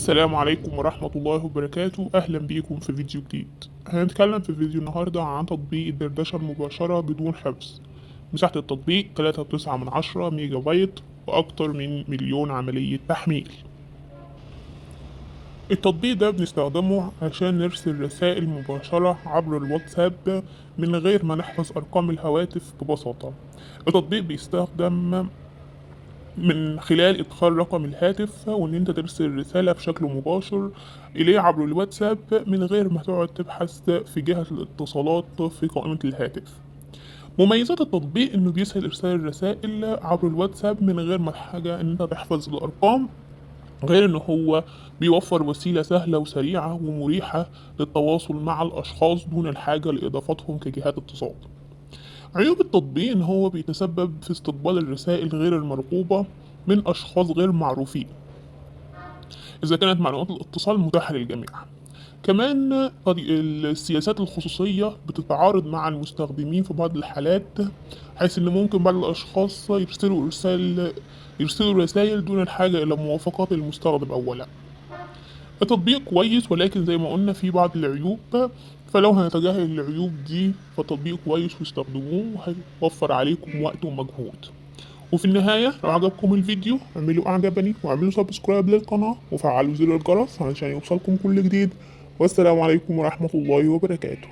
السلام عليكم ورحمة الله وبركاته. أهلا بيكم في فيديو جديد. هنتكلم في فيديو النهاردة عن تطبيق الدردشة المباشرة بدون حفظ. مساحة التطبيق 3.9 ميجا بايت وأكتر من مليون عملية تحميل. التطبيق ده بنستخدمه عشان نرسل رسائل مباشرة عبر الواتساب من غير ما نحفظ أرقام الهواتف ببساطة. التطبيق بيستخدم من خلال إدخال رقم الهاتف وإن أنت ترسل رسالة بشكل مباشر إليه عبر الواتساب من غير ما تقعد تبحث في جهة الاتصالات في قائمة الهاتف. مميزات التطبيق إنه بيسهل إرسال الرسائل عبر الواتساب من غير ما حاجة إن أنت تحفظ الأرقام، غير إن هو بيوفر وسيلة سهلة وسريعة ومريحة للتواصل مع الأشخاص دون الحاجة لإضافتهم كجهات اتصال. عيوب التطبيق إن هو بيتسبب في استقبال الرسائل غير المرغوبة من أشخاص غير معروفين إذا كانت معلومات الاتصال متاحة للجميع. كمان السياسات الخصوصية بتتعارض مع المستخدمين في بعض الحالات، حيث إن ممكن بعض الأشخاص يرسلوا رسائل دون الحاجة إلى موافقات المستخدم أولا. التطبيق كويس ولكن زي ما قلنا فيه بعض العيوب، فلو هنتجاهل العيوب دي فالتطبيق كويس واستخدموه وهيوفر عليكم وقت ومجهود. وفي النهاية لو عجبكم الفيديو اعملوا اعجبني واعملوا سبسكرايب للقناة وفعلوا زر الجرس علشان يوصلكم كل جديد. والسلام عليكم ورحمة الله وبركاته.